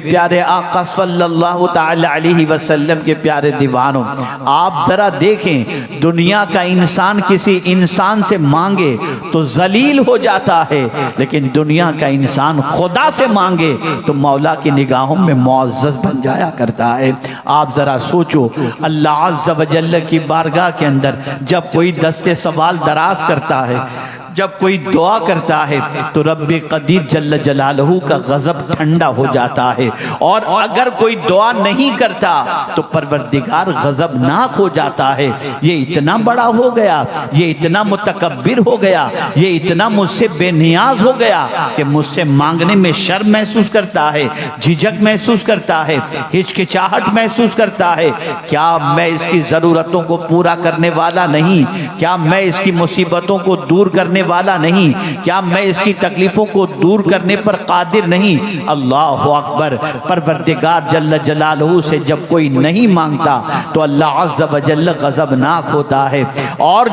प्यारे आका सल्लल्लाहु ताला अलैहि वसल्लम के प्यारे दीवानों, आप जरा देखें, दुनिया का इंसान किसी इंसान से मांगे तो जलील हो जाता है, लेकिन दुनिया का इंसान खुदा से मांगे तो मौला की निगाहों में मुअज़्ज़ज़ बन जाया करता है। आप जरा सोचो, अल्लाह अज़्ज़ व जल्ल की बारगाह के अंदर जब कोई दस्ते सवाल दराज करता है, जब कोई दुआ करता है तो रब्बे कदीर जल्ल जलालहू का गजब ठंडा हो जाता है, और अगर कोई दुआ नहीं करता तो परवरदिगार गजबनाक हो जाता है। ये इतना बड़ा हो गया, ये इतना मुतकब्बिर हो गया, ये इतना मुझसे बेनियाज हो गया कि मुझसे मांगने में शर्म महसूस करता है, झिझक महसूस करता है, हिचकिचाहट महसूस करता है। क्या मैं इसकी ज़रूरतों को पूरा करने वाला नहीं? क्या मैं इसकी मुसीबतों को दूर करने वाला नहीं? क्या मैं इसकी तकलीफों को दूर करने पर कादिर नहीं? अल्लाह अकबर। परवरदिगार जल्ल जलालहू से जब कोई नहीं मांगता तो अल्लाह अज़्ज़ व जल्ल गज़बनाक होता है, और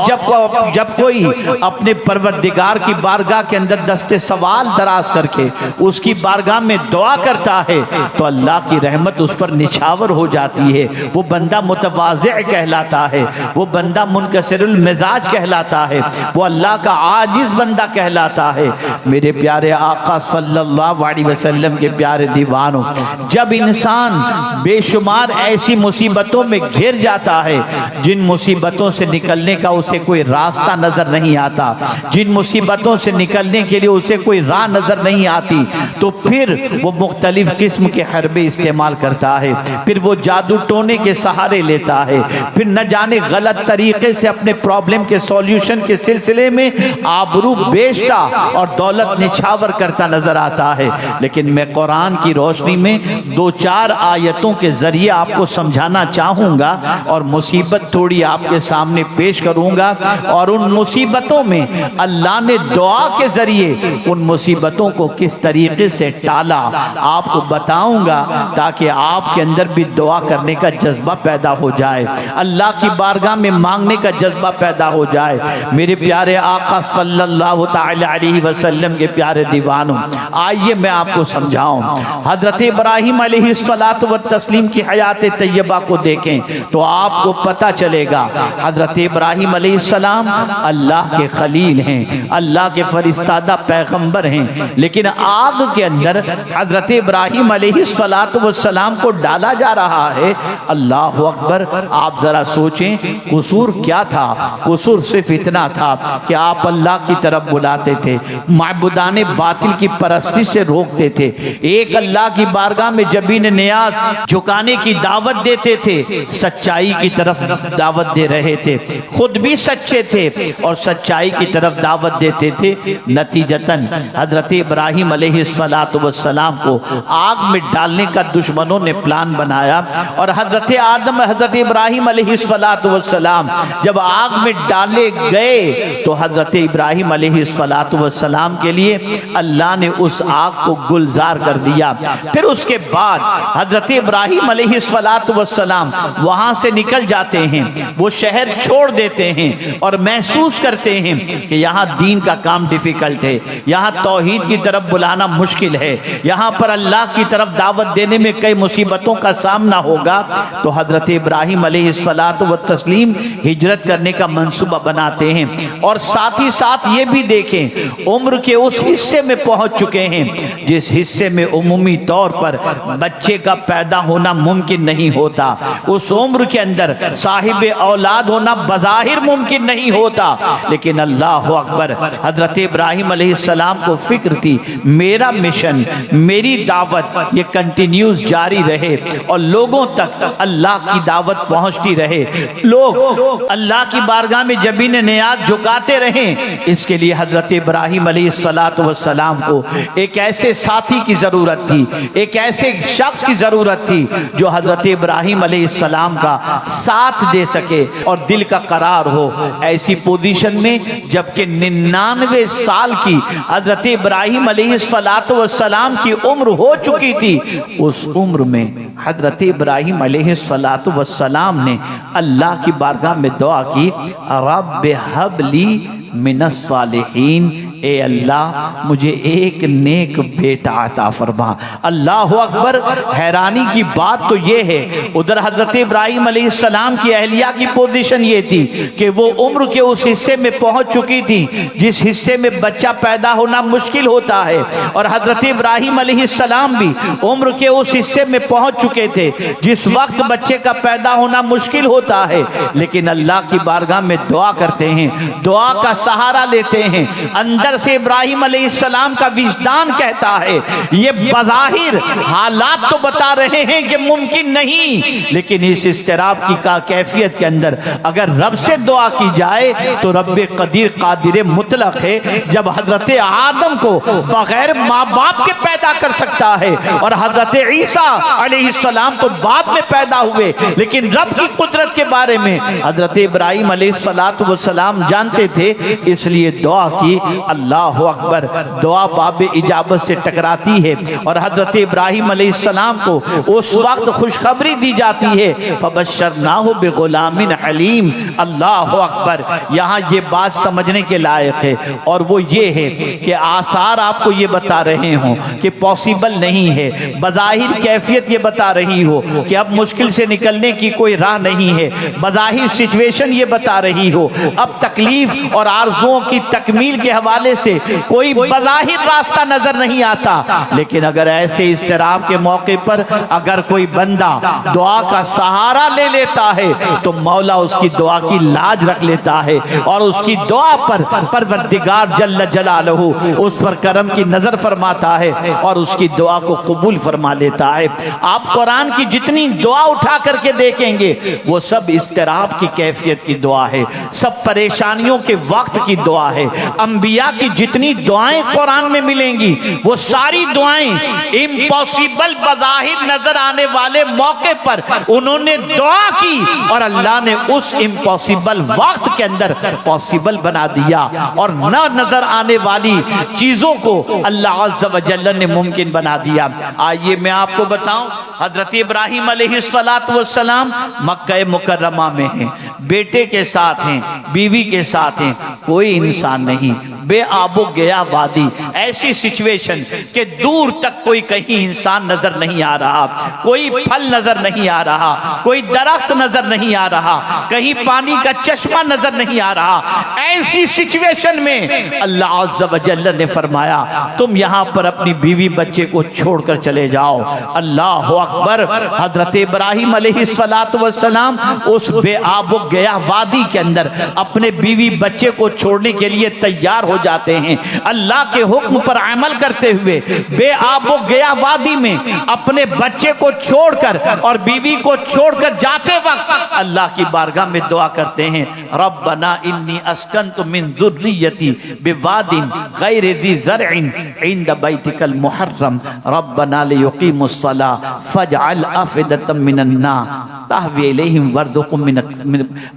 जब कोई अपने परवरदिगार की बारगाह के अंदर दस्ते सवाल दराज करके उसकी बारगाह में दुआ करता है तो अल्लाह की रहमत उस पर निछावर हो जाती है। वो बंदा मुतवाज़िअ कहलाता है, वो बंदा मुनकसिरुल मिजाज कहलाता है, वो अल्लाह का आजिज बंदा कहलाता है। मेरे प्यारे आका सल्लल्लाहु अलैहि वसल्लम के प्यारे दीवानों, जब इंसान बेशुमार ऐसी मुसीबतों में घिर जाता है जिन मुसीबतों से निकलने का उसे कोई रास्ता नजर नहीं आता, जिन मुसीबतों से निकलने के लिए उसे कोई राह नजर नहीं आती, तो फिर वो मुख्तलिफ किस्म के हरबे इस्तेमाल करता है, फिर वो जादू टोने के सहारे लेता है, फिर न जाने गलत तरीके से अपने प्रॉब्लम के सॉल्यूशन के सिलसिले में आबरू बेचता और दौलत निछावर करता नजर आता है। लेकिन मैं कुरान की रोशनी में दो चार आयतों के जरिए आपको समझाना चाहूंगा और मुसीबत थोड़ी आपके सामने पेश करूंगा, और उन मुसीबतों में अल्लाह ने दुआ के जरिए उन मुसीबतों को किस तरीके से टाला आपको बताऊंगा, ताकि आपके अंदर भी दुआ करने का जज्बा पैदा हो जाए, अल्लाह की बारगाह में मांगने का जज्बा पैदा हो जाए। मेरे प्यारे आका सल्लल्लाहु ताला अलैहि वसल्लम के प्यारे दीवानों, आइए मैं आपको समझाऊं। हजरत इब्राहिम अलैहिस्सलातु व तस्लीम की हयात तैयबा को देखें तो आपको पता चलेगा, हजरत इब्राहिम अलैहिस्सलाम अल्लाह के खलील हैं, अल्लाह के फरिश्तादा पैगंबर हैं, लेकिन आग के अंदर हजरत इब्राहिम अलैहिस्सलातु व सलाम को डाला जा रहा है। अल्लाह अकबर। आप जरा सोचें, कसूर क्या था? कसूर सिर्फ इतना था कि आप अल्लाह की तरफ बुलाते थे, माबूदाने बातिल की परस्ती से रोकते थे, एक अल्लाह की बारगाह में जबीन नियाज झुकाने की दावत देते थे, सच्चाई की तरफ दावत दे रहे थे, खुद भी सच्चे थे और सच्चाई की तरफ दावत देते थे। नतीजतन हजरत इब्राहिम अलैहिस्सलातु वस्सलाम को आग में डालने का दुश्मनों ने प्लान बनाया, और हजरत आदम हजरत इब्राहिम अलैहिस्सलातु वस्सलाम जब आग में डाले गए तो हजरत इब्राहिम अलैहिस्सलातु वस्सलाम के लिए अल्लाह ने उस आग को गुलजार कर दिया। फिर उसके बाद हजरत इब्राहिम अलैहिस्सलातु वस्सलाम वहां से निकल जाते हैं, वो शहर छोड़ देते हैं और महसूस करते हैं कि यहाँ दीन का काम डिफिकल्ट है, यहाँ तौहीद की तरफ बुलाना मुश्किल है, यहाँ पर अल्लाह की तरफ दावत देने में कई मुसीबतों का सामना होगा। तो हजरत इब्राहिम अलैहिस्सलातु व तस्लीम हिजरत करने का मंसूबा बनाते हैं, और साथ ही साथ ये भी देखें, उम्र के उस हिस्से में पहुंच चुके हैं जिस हिस्से में उमूमी तौर पर बच्चे का पैदा होना मुमकिन नहीं होता। उस उम्र के अंदर साहिब औलाद होना बज़ाहिर मुमकिन नहीं होता, लेकिन अल्लाह अकबर, हजरत इब्राहिम अलैहिस्सलाम को फिक्र थी, मेरा मिशन, मेरी दावत ये कंटिन्यूस जारी रहे और लोगों तक अल्लाह की दावत पहुंचती रहे, लोग अल्लाह की बारगाह में जबीन नियाज झुकाते रहें। इसके लिए हजरत इब्राहिम अलैहिस्सलातु वस्सलाम को एक ऐसे साथी की जरूरत थी, एक ऐसे शख्स की जरूरत थी जो हजरत इब्राहिम अलैहिस्सलाम का साथ दे सके और दिल का करार हो। ऐसी पोजीशन में जबकि 99 साल की हजरत इब्राहिम अलैहिस्सलातु वस्सलाम की उम्र हो चुकी थी, उस उम्र में हजरत इब्राहिम अलैहिस्सलातु वस्सलाम ने अल्लाह की बारगाह में दुआ की, रब्बि हबली मिनस सालिहीन, ए अल्लाह मुझे एक नेक बेटा अता फरमा। अल्लाह अकबर। हैरानी की बात तो ये है, उधर हजरत इब्राहिम अलैहिस्सलाम की अहलिया की पोजीशन ये थी कि वो उम्र के उस हिस्से में पहुंच चुकी थी जिस हिस्से में बच्चा पैदा होना मुश्किल होता है, और हजरत इब्राहिम अलैहिस्सलाम भी उम्र के उस हिस्से में पहुंच चुके थे जिस वक्त बच्चे का पैदा होना मुश्किल होता है। लेकिन अल्लाह की बारगाह में दुआ करते हैं, दुआ का सहारा लेते हैं। अंदर से इब्राहिम अलैहिस्सलाम का विजदान कहता है, ये बज़ाहिर हालात तो बता रहे हैं कि मुमकिन नहीं, लेकिन इस इस्तिराब की का कैफियत के अंदर अगर रब से दुआ की जाए तो रब कदीर कादिर मुतलक है। जब हजरत आदम को बगैर माँ बाप के पैदा कर सकता है और हजरत ईसा अलैहिस्सलाम तो बाद में पैदा हुए, लेकिन रब की कुदरत के बारे में हजरत इब्राहिम अलैहिस्सलाम जानते थे, इसलिए दुआ की। अल्लाह अकबर। दुआ बाब इजाबत से टकराती है और हजरत इब्राहिम अलैहिस्सलाम को उस वक्त खुशखबरी दी जाती है, फबश्शरनाहु बिगुलामिन हलीम। अल्लाह अकबर। यहाँ ये बात समझने के लायक है, और वो ये है कि आसार आपको ये बता रहे हो कि पॉसिबल नहीं है, बज़ाहिर कैफियत ये बता रही हो कि अब मुश्किल से निकलने की कोई राह नहीं है, बज़ाहिर सिचुएशन ये बता रही हो अब तकलीफ और आरज़ुओं की तकमील के हवाले से कोई बज़ाहिर रास्ता नजर नहीं आता। लेकिन अगर ऐसे इस्तिराब के मौके पर अगर कोई बंदा दुआ का सहारा ले लेता है तो मौला उसकी दुआ की लाज रख लेता है और उसकी दुआ पर परवरदिगार जल्ल जलालहू उस पर करम की नजर फरमाता है और उसकी दुआ को कबूल फरमा लेता है। आप कुरान की जितनी दुआ उठा करके देखेंगे वो सब इस्तिराब की कैफियत की दुआ है, सब परेशानियों के वक्त की दुआ है। अंबिया की जितनी दुआएं कुरान में मिलेंगी वो सारी दुआएं इम्पॉसिबल बज़ाहिर नजर आने वाले मौके पर उन्होंने दुआ की और अल्लाह ने उस इम्पॉसिबल वक्त के अंदर पॉसिबल बना दिया, और न नजर आने वाली चीजों को अल्लाह अज़्ज़ व जल्ल ने मुमकिन बना दिया। आइए मैं आपको बताऊं, हजरत इब्राहिम अलैहिस्सलाम मक्का मुकर्रमा में हैं, बेटे के साथ हैं, बीवी के साथ हैं, कोई इंसान नहीं, बेआबो गया वादी, ऐसी सिचुएशन के दूर तक कोई कहीं इंसान नजर नहीं आ रहा, कोई फल नजर नहीं आ रहा, कोई दरख्त नजर नहीं आ रहा, कहीं पानी का चश्मा नजर नहीं आ रहा। ऐसी सिचुएशन में अल्लाह अज़्ज़ व जल्ल ने फरमाया तुम यहां पर अपनी बीवी बच्चे को छोड़कर चले जाओ। अल्लाह अकबर। हजरत इब्राहिम अलैहिस्सलाम उस बेआबो गया वादी के अंदर अपने बीवी बच्चे को छोड़ने के लिए तैयार हो जाते हैं। अल्लाह के हुक्म पर अमल करते हुए बेआबो गया वादी में अपने बच्चे को छोड़कर और बीवी को छोड़कर जाते वक्त अल्लाह की बारगाह में दुआ करते हैं, रब्बना इन्नी अस्कनतु मिन ज़ुर्रियती बिवादिन गैरि ज़ी ज़रइन इंद बैतिकल मुहर्रम रब्बना लियुक़ीमुस्सला फजअल अफ़िदतम मिनन नास तहवी इलैहिम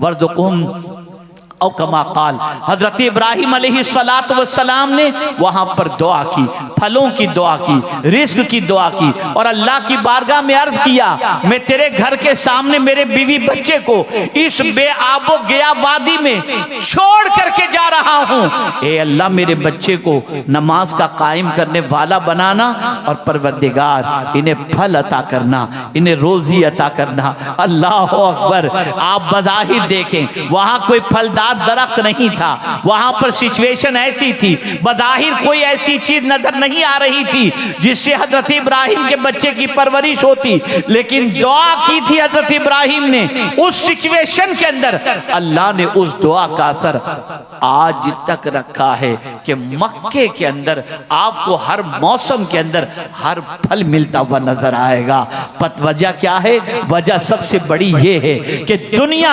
वर्ज़ुक़हुम औ कमा क़ाल। हजरत इब्राहिम अलैहिस्सलाम ने वहां पर दुआ की, फलों की दुआ की, रिस्क की दुआ की और अल्लाह की बारगाह में अर्ज किया मैं तेरे घर के सामने मेरे बीवी बच्चे को इस बेआबो गया वादी में छोड़ करके जा रहा हूं। ए अल्लाह मेरे बच्चे को नमाज का कायम करने वाला बनाना और परवरदिगार इन्हें फल अता करना, इन्हें रोजी अता करना। अल्लाह अकबर। आप बज़ाहिर देखें वहां कोई फलदार दरख्त नहीं था, वहां पर सिचुएशन ऐसी थी, बज़ाहिर कोई ऐसी चीज नजर नहीं आ रही थी जिससे हजरत इब्राहिम के बच्चे की परवरिश होती, लेकिन दुआ की थी हजरत इब्राहिम ने उस सिचुएशन के अंदर। अल्लाह ने उस दुआ का असर आज तक रखा है कि मक्के के अंदर आपको हर मौसम के अंदर हर फल मिलता हुआ नजर आएगा। वजह क्या है? वजह सबसे बड़ी ये है कि दुनिया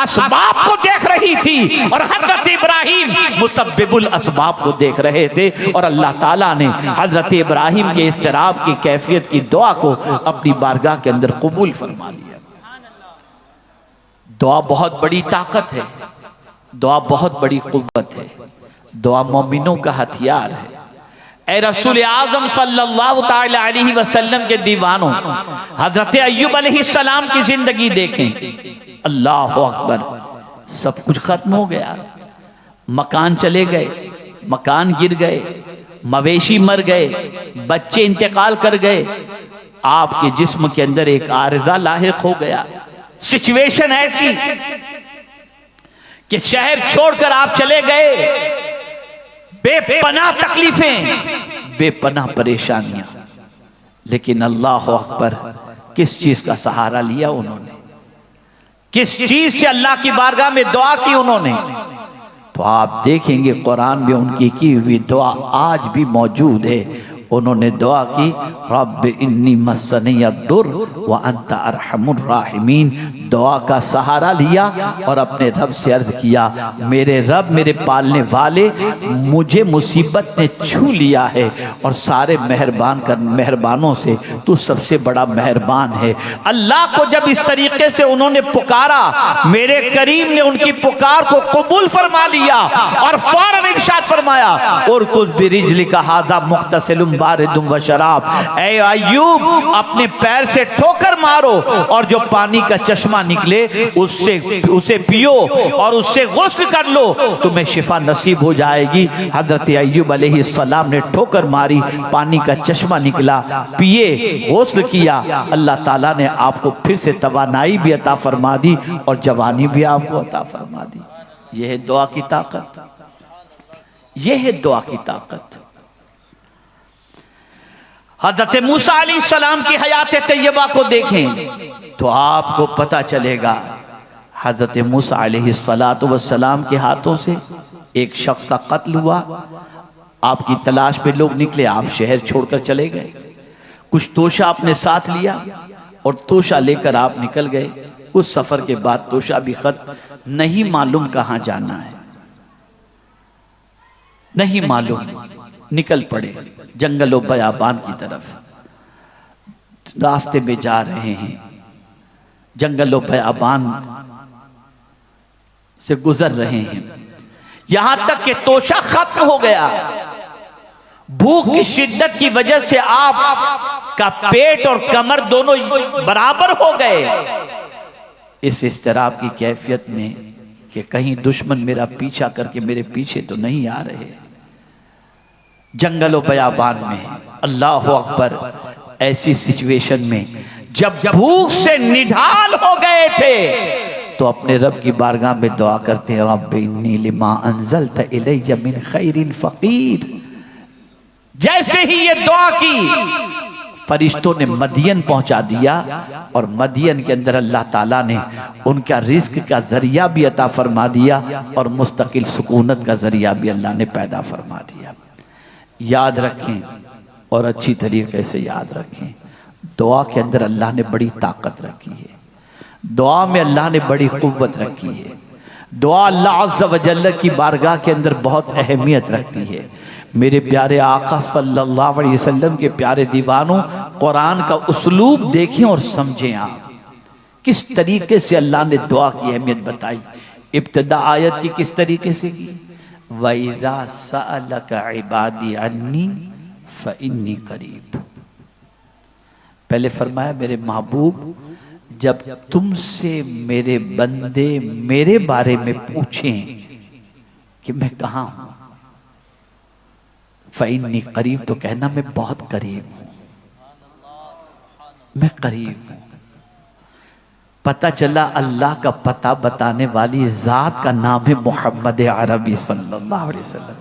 असबाब को देख रही थी और हजरत इब्राहिम मुसब्बिबुल असबाब को देख रहे थे, और अल्लाह ताला ने हजरत इब्राहिम के इस्तिराब की कैफियत की दुआ को अपनी बारगाह के अंदर कबूल फरमा लिया। दुआ बहुत बड़ी ताकत है, दुआ बहुत बड़ी कुव्वत है, दुआ मोमिनों का हथियार है। ए रसूल आज़म सल्लल्लाहु तआला अलैहि वसल्लम के दीवानों, हजरत अय्यूब अलैहिस्सलाम की जिंदगी देखें। अल्लाह अकबर। सब कुछ खत्म हो गया, मकान चले गए, मकान गिर गए, मवेशी मर गए, बच्चे इंतकाल कर गए, आपके जिस्म के अंदर एक आरिज़ा लाहिक हो गया। सिचुएशन ऐसी कि शहर छोड़कर आप चले गए, बेपनाह तकलीफें, बेपनाह परेशानियां, लेकिन अल्लाह अकबर, किस चीज का सहारा लिया उन्होंने, किस चीज से अल्लाह की बारगाह में दुआ की उन्होंने? तो आप देखेंगे कुरान में उनकी की हुई दुआ आज भी मौजूद है। उन्होंने दुआ की, रब्ब इन्नी मस्सनी अद्दुर व अंता अरहमुर राहिमीन। दुआ का सहारा लिया और अपने रब से अर्ज किया, मेरे रब, मेरे पालने वाले, मुझे मुसीबत ने छू लिया है और सारे मेहरबानों से तू सबसे बड़ा मेहरबान है। अल्लाह को जब इस तरीके से उन्होंने पुकारा, मेरे करीम ने उनकी पुकार को कबूल फरमा लिया और फौरन इरशाद फरमाया, और कुछ बिरिजली का हादा मुख्तसिलुम बारिदुम व शराब, ऐ अय्यूब अपने पैर से ठोकर मारो और जो पानी का चश्मा निकले उसे पियो और उससे गुस्ल कर लो, तुम्हें शिफा नसीब हो जाएगी। हजरत अय्यूब अलैहिस्सलाम ने ठोकर मारी, पानी का चश्मा निकला, पिए, गुस्ल किया, अल्लाह ताला ने आपको फिर से तवानाई भी अता फरमा दी और जवानी भी आपको अता फरमा दी। यह है दुआ की ताकत, यह है दुआ की ताकत। हज़रत मूसा अलैहिस्सलाम की हयात तैयबा को देखें तो आपको पता चलेगा, हज़रत मूसा अलैहिस्सलाम के हाथों से एक शख्स का कत्ल हुआ, आपकी तलाश में लोग निकले, आप शहर छोड़कर चले गए, कुछ तोशा अपने साथ लिया और तोशा लेकर आप निकल गए। उस सफर के बाद तोशा भी खत्म, नहीं मालूम कहां जाना है, नहीं मालूम, निकल पड़े जंगल और बयाबान की तरफ। रास्ते में जा रहे हैं, जंगल और बयाबान से गुजर रहे हैं, यहां तक कि तोशा खत्म हो गया। भूख की शिद्दत की वजह से आप का पेट और कमर दोनों बराबर हो गए। इस इस्तराब की कैफियत में कि कहीं दुश्मन मेरा पीछा करके मेरे पीछे तो नहीं आ रहे, जंगलों बयाबान में, अल्लाह अकबर, ऐसी सिचुएशन में जब भूख से निढाल हो गए थे तो अपने रब की बारगाह में दुआ करते हैं, रब्ब इन्नी लिमा अंज़लत इलैया मिन खैरिन फ़क़ीर। जैसे ही ये दुआ की, फरिश्तों ने मदियन पहुंचा दिया और मदियन के अंदर अल्लाह ताला ने उनका रिस्क का जरिया भी अता फरमा दिया और मुस्तकिल सुकूनत का जरिया भी अल्लाह ने पैदा फरमा दिया। याद रखें और अच्छी तरीके से याद रखें, दुआ के अंदर अल्लाह ने बड़ी ताकत रखी है, दुआ में अल्लाह ने बड़ी कुव्वत रखी है। दुआ अल्लाह अज़्ज़ व जल्ल की बारगाह के अंदर बहुत अहमियत रखती है। मेरे प्यारे आका सल्लल्लाहु अलैहि वसल्लम के प्यारे दीवानों, कुरान का उसलूब देखें और समझें आप किस तरीके से अल्लाह ने दुआ की अहमियत बताई। इब्तिदा आयत की किस तरीके से की, वइज़ा सअलका इबादी अन्नी फ़इन्नी करीब। पहले फरमाया, मेरे महबूब, जब तुमसे मेरे बंदे मेरे बारे में पूछें कि मैं कहाँ हूं, फ़इन्नी करीब, तो कहना मैं बहुत करीब हूं, मैं करीब हूं। पता चला अल्लाह का पता बताने वाली जात का नाम है मोहम्मद अरबी सल्लल्लाहु अलैहि वसल्लम।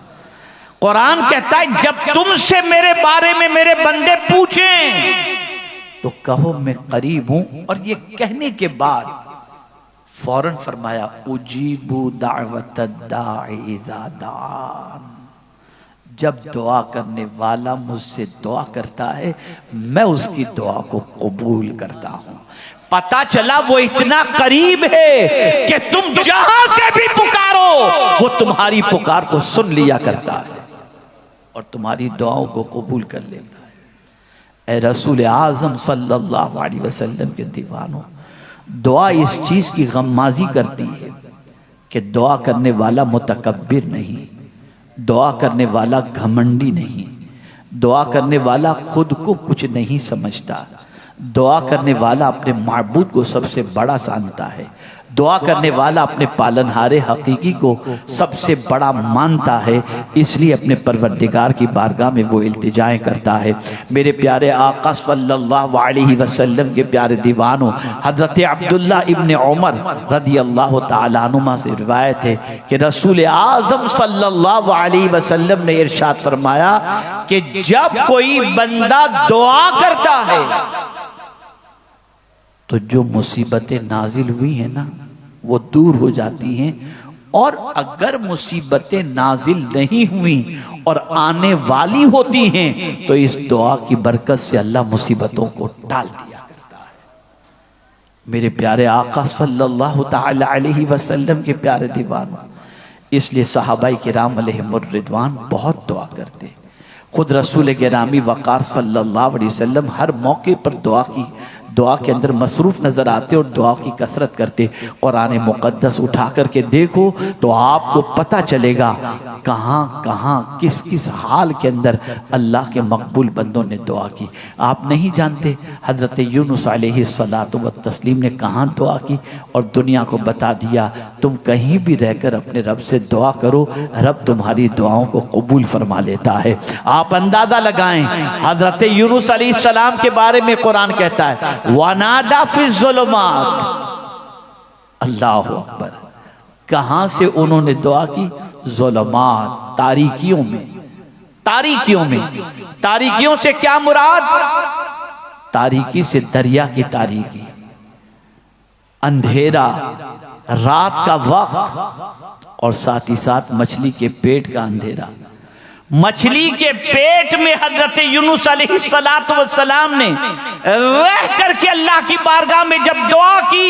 कुरान कहता है, जब तुमसे मेरे बारे में मेरे बंदे पूछें तो कहो मैं करीब हूं। और ये कहने के बाद फौरन फरमाया, उजीबु दावत दाई इज़ा दान। जब दुआ करने वाला मुझसे दुआ करता है, मैं उसकी दुआ को कबूल करता हूं। पता चला वो इतना करीब है कि तुम जहां से भी पुकारो वो तुम्हारी पुकार को सुन लिया करता है और तुम्हारी दुआओं को कबूल कर लेता है। ए रसूल आज़म सल्लल्लाहु अलैहि वसल्लम के दीवानों, दुआ इस चीज की गम्माजी करती है कि दुआ करने वाला मुतकब्बिर नहीं, दुआ करने वाला घमंडी नहीं, दुआ करने वाला खुद को कुछ नहीं समझता, दुआ करने वाला अपने माबूद को सबसे बड़ा जानता है। दुआ करने वाला अपने पालनहारे हकीकी को सबसे बड़ा मानता है, इसलिए अपने परवरदिगार की बारगाह में वो इल्तिजाएं करता है। मेरे प्यारे आका सल्लल्लाहु अलैहि वसल्लम के प्यारे दीवानों, हजरत अब्दुल्ला इब्ने उमर रदी अल्लाह तआला अन्हुमा से रिवायत है कि रसूल आज़म सल्लल्लाहु अलैहि वसल्लम ने इरशाद फरमाया कि जब कोई बंदा दुआ करता है तो जो मुसीबतें नाजिल हुई हैं ना वो दूर हो जाती हैं, और अगर मुसीबतें नाजिल नहीं हुई और आने वाली होती हैं तो इस दुआ की बरकत से अल्लाह मुसीबतों को टाल दिया करता है। मेरे प्यारे आका सल्लल्लाहु तआला अलैहि वसल्लम के प्यारे दीवानों, इसलिए सहाबाई किराम अलैहिमुर रिदवान बहुत दुआ करते। खुद रसूल गिरामी वक़ार सल्लल्लाहु अलैहि वसल्लम हर मौके पर दुआ के अंदर मसरूफ़ नज़र आते और दुआ की कसरत करते। कुरान मुक़द्दस उठा करके देखो तो आपको पता चलेगा कहाँ कहाँ किस किस हाल के अंदर अल्लाह के मकबूल बंदों ने दुआ की। आप नहीं जानते हज़रत यूनुस अलैहिस्सलातु व तस्लीम ने कहाँ दुआ की, और दुनिया को बता दिया तुम कहीं भी रहकर अपने रब से दुआ करो, रब तुम्हारी दुआओं को कबूल फरमा लेता है। आप अंदाज़ा लगाएं, हज़रत यूनुस अलैहिस्सलाम के बारे में कुरान कहता है वनादा फिज़्ज़ुलुमात, अल्लाह अकबर, कहां से उन्होंने दुआ की? ज़ुलुमात, तारीकियों में। तारीकियों में, तारीकियों से क्या मुराद? तारीकी से दरिया की तारीकी, अंधेरा, रात का वक्त, और साथ ही साथ मछली के पेट का अंधेरा। मछली के पेट में हजरत यूनुस अलैहिस्सलातु वस्सलाम ने रह करके अल्लाह की बारगाह में जब दुआ की,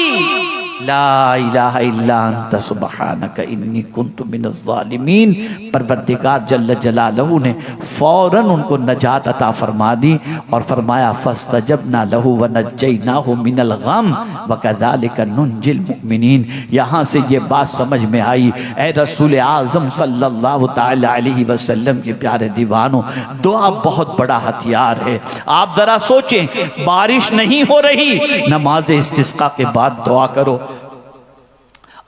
ला इलाहा इल्ला अंत सुब्हानक इन्नी कुन्तु मिनज़ ज़ालिमीन, परवरदिगार जल्ल जलालहू ने फौरन उनको नजात अता फरमा दी और फरमाया फस्तजबना लहू व नज्जयनाहु मिनल गम व कज़ालिका नुंजिल मुमिनीन। यहाँ से ये बात समझ में आई, ऐ रसूल आज़म सल्लल्लाहु तआला अलैहि वसल्लम के प्यारे दीवानों, दुआ बहुत बड़ा हथियार है। आप जरा सोचें, बारिश नहीं हो रही, नमाज इस्तिस्का के बाद दुआ करो।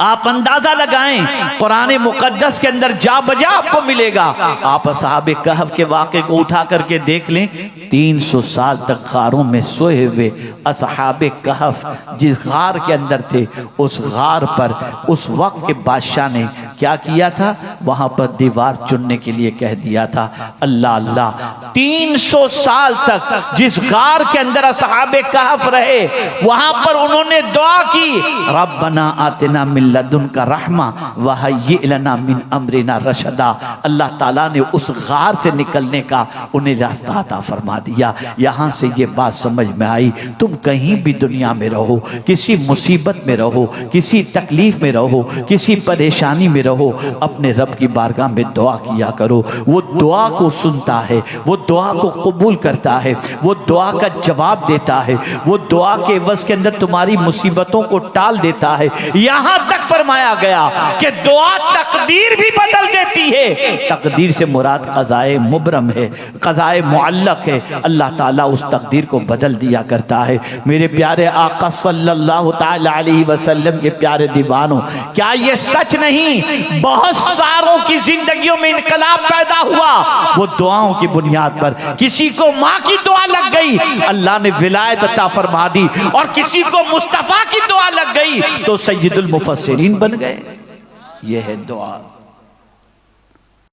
आप अंदाजा लगाएं, कुरान मुकद्दस के अंदर जा बजा आपको मिलेगा। आप असहाबे कहफ के वाक़े को उठा करके देख लें, 300 साल तक गारों में सोए हुए असहाबे कहफ जिस गार के अंदर थे, उस गार पर उस वक्त के बादशाह ने क्या किया था? वहां पर दीवार चुनने के लिए कह दिया था। अल्लाह अल्लाह, 300 साल तक जिस गार के अंदर असहाबे कहफ रहे, वहां पर उन्होंने दुआ की, रब्बना आतिना मिन लदुनका रहमा वहय्यि लना मिन अमरिना रशदा। अल्लाह ताला ने उस गार से निकलने का उन्हें रास्ता अता फरमा दिया। यहाँ से ये बात समझ में आई, तुम कहीं भी दुनिया में रहो, किसी मुसीबत में रहो, किसी तकलीफ में रहो, किसी परेशानी में रहो, अपने रब की बारगाह में दुआ किया करो। वो दुआ को सुनता है, वो दुआ को कबूल करता है, वो दुआ का जवाब देता है, वो दुआ के वस के अंदर तुम्हारी मुसीबतों को टाल देता है। यहाँ तक फरमाया गया कि दुआ तकदीर भी बदल देती है। तकदीर से मुराद क़ज़ाए मुबरम है, क़ज़ाए मुअल्लक़ है। अल्लाह ताला उस तकदीर को बदल दिया करता है। मेरे प्यारे आका सल्लल्लाहु तआला अलैहि वसल्लम के प्यारे दीवानों, क्या ये सच नहीं बहुत सारों की जिंदगियों में इनकलाब पैदा हुआ वो दुआओं की बुनियाद पर? किसी को माँ की दुआ लग गई, अल्लाह ने विलायत अता फरमा दी, और किसी को मुस्तफ़ा की दुआ लग गई तो सय्यदुल मुफस्सिरीन बन गए। यह है दुआ।